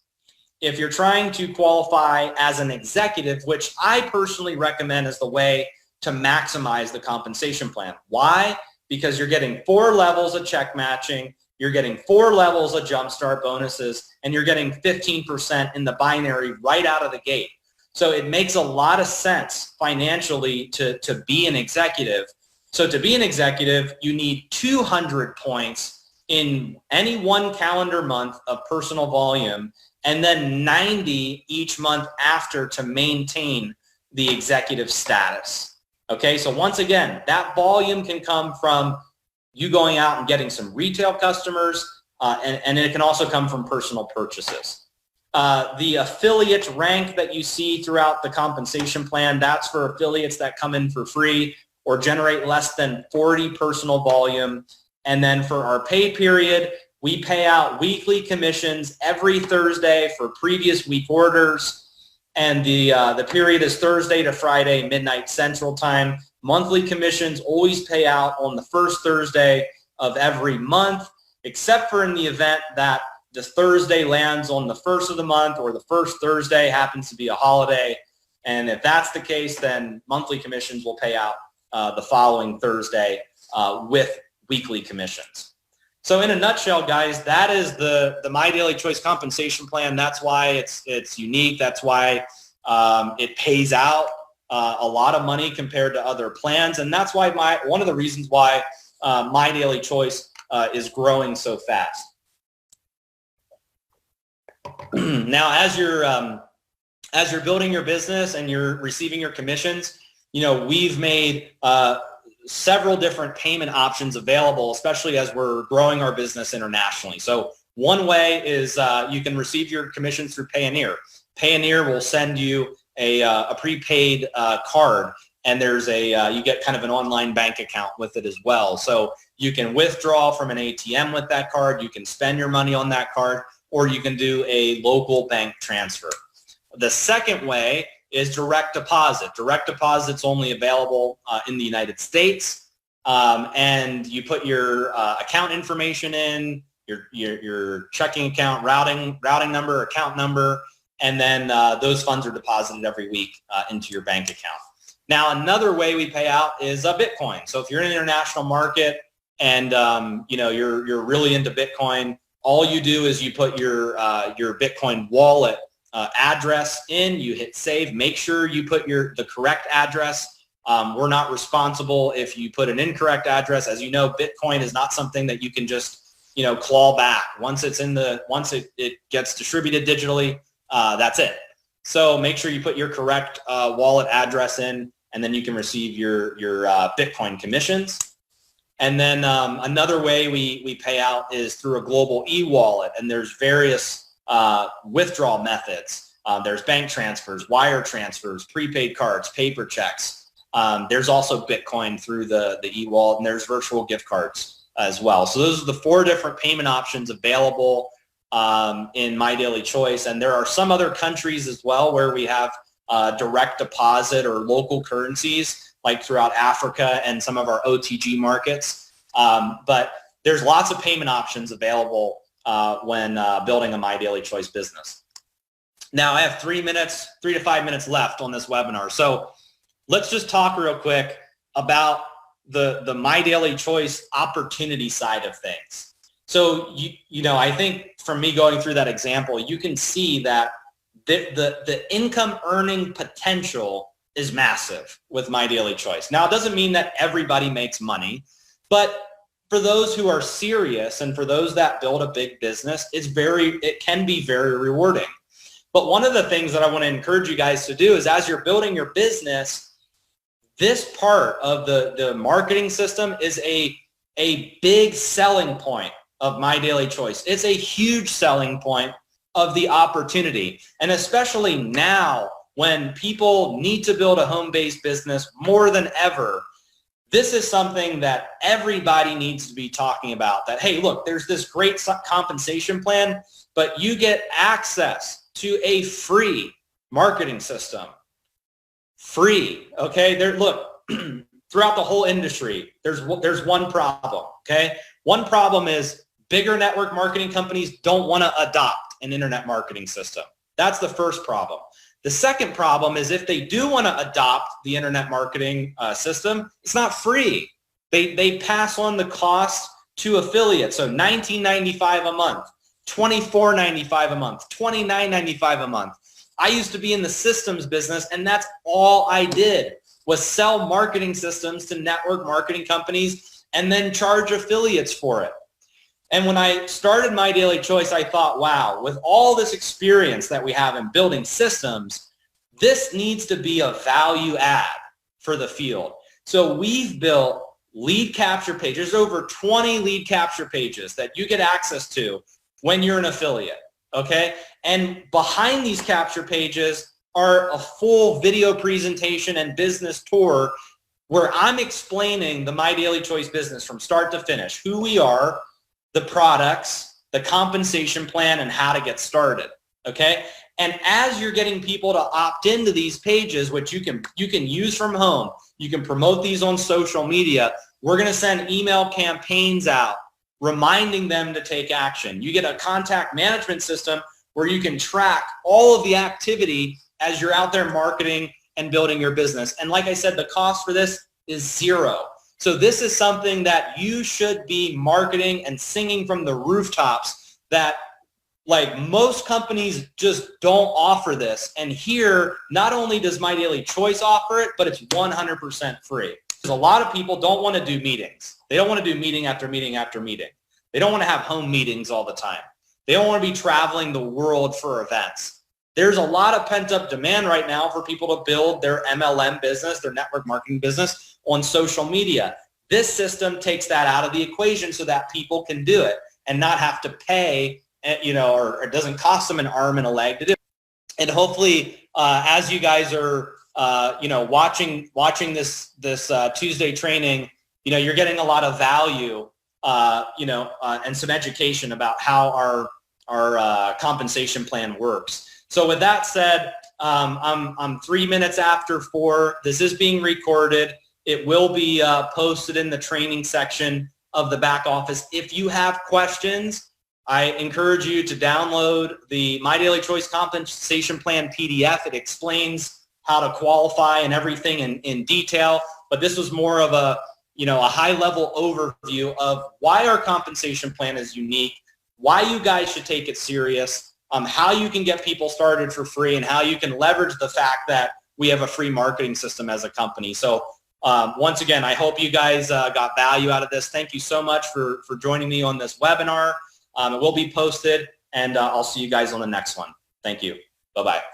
If you're trying to qualify as an executive, which I personally recommend as the way to maximize the compensation plan. Why? Because you're getting 4 levels of check matching, you're getting 4 levels of jumpstart bonuses, and you're getting 15% in the binary right out of the gate. So it makes a lot of sense financially to be an executive. So to be an executive, you need 200 points in any one calendar month of personal volume, and then 90 each month after to maintain the executive status. Okay, so once again, that volume can come from you going out and getting some retail customers, and it can also come from personal purchases. The affiliate rank that you see throughout the compensation plan, that's for affiliates that come in for free or generate less than 40 personal volume. And then for our pay period, we pay out weekly commissions every Thursday for previous week orders. And the period is Thursday to Friday, midnight Central Time. Monthly commissions always pay out on the first Thursday of every month, except for in the event that the Thursday lands on the first of the month or the first Thursday happens to be a holiday. And if that's the case, then monthly commissions will pay out the following Thursday with weekly commissions. So in a nutshell, guys, that is the My Daily Choice compensation plan. That's why it's unique. That's why it pays out a lot of money compared to other plans. And that's why one of the reasons why My Daily Choice is growing so fast. Now, as you're building your business and you're receiving your commissions, we've made several different payment options available, especially as we're growing our business internationally. So one way is you can receive your commissions through Payoneer. Payoneer will send you a prepaid card, and you get kind of an online bank account with it as well. So you can withdraw from an ATM with that card, you can spend your money on that card, or you can do a local bank transfer. The second way is direct deposit. Direct deposit's only available in the United States, and you put your account information in, your checking account, routing number, account number, and then those funds are deposited every week into your bank account. Now, another way we pay out is Bitcoin. So if you're in an international market and you're really into Bitcoin, all you do is you put your Bitcoin wallet address in, you hit save. Make sure you put the correct address. We're not responsible if you put an incorrect address. As you know, Bitcoin is not something that you can just, claw back. Once it gets distributed digitally, that's it. So make sure you put your correct wallet address in, and then you can receive your Bitcoin commissions. And then another way we pay out is through a global e-wallet, and there's various withdrawal methods. There's bank transfers, wire transfers, prepaid cards, paper checks. There's also Bitcoin through the e-wallet, and there's virtual gift cards as well. So those are the 4 different payment options available in MyDailyChoice. And there are some other countries as well where we have direct deposit or local currencies, like throughout Africa and some of our OTG markets. But there's lots of payment options available when building a MyDailyChoice business. Now I have 3 to 5 minutes left on this webinar. So let's just talk real quick about the MyDailyChoice opportunity side of things. So, I think from me going through that example, you can see that the income earning potential is massive with MyDailyChoice. Now, it doesn't mean that everybody makes money, but for those who are serious and for those that build a big business, it can be very rewarding. But one of the things that I want to encourage you guys to do is, as you're building your business, this part of the marketing system is a big selling point of MyDailyChoice. It's a huge selling point of the opportunity. And especially now when people need to build a home-based business more than ever, this is something that everybody needs to be talking about. That, hey, look, there's this great compensation plan, but you get access to a free marketing system. Free, okay? Look, throughout the whole industry, there's one problem, okay? One problem is bigger network marketing companies don't want to adopt an internet marketing system. That's the first problem. The second problem is if they do want to adopt the internet marketing system, it's not free. They pass on the cost to affiliates. So $19.95 a month, $24.95 a month, $29.95 a month. I used to be in the systems business, and that's all I did was sell marketing systems to network marketing companies and then charge affiliates for it. And when I started MyDailyChoice, I thought, wow, with all this experience that we have in building systems, this needs to be a value add for the field. So we've built lead capture pages, over 20 lead capture pages that you get access to when you're an affiliate, okay? And behind these capture pages are a full video presentation and business tour where I'm explaining the MyDailyChoice business from start to finish, who we are, the products, the compensation plan, and how to get started, okay? And as you're getting people to opt into these pages, which you can use from home, you can promote these on social media, we're going to send email campaigns out reminding them to take action. You get a contact management system where you can track all of the activity as you're out there marketing and building your business. And like I said, the cost for this is zero. So this is something that you should be marketing and singing from the rooftops, that like most companies just don't offer this. And here, not only does MyDailyChoice offer it, but it's 100% free. Because a lot of people don't want to do meetings. They don't want to do meeting after meeting after meeting. They don't want to have home meetings all the time. They don't want to be traveling the world for events. There's a lot of pent-up demand right now for people to build their MLM business, their network marketing business on social media. This system takes that out of the equation so that people can do it and not have to pay, or it doesn't cost them an arm and a leg to do it. And hopefully, as you guys are, watching this Tuesday training, you're getting a lot of value, and some education about how our compensation plan works. So with that said, I'm 3 minutes after 4. This is being recorded. It will be posted in the training section of the back office. If you have questions, I encourage you to download the MyDailyChoice Compensation Plan PDF. It explains how to qualify and everything in detail. But this was more of a high-level overview of why our compensation plan is unique, why you guys should take it serious, how you can get people started for free and how you can leverage the fact that we have a free marketing system as a company. So once again, I hope you guys got value out of this. Thank you so much for joining me on this webinar. It will be posted, and I'll see you guys on the next one. Thank you. Bye-bye.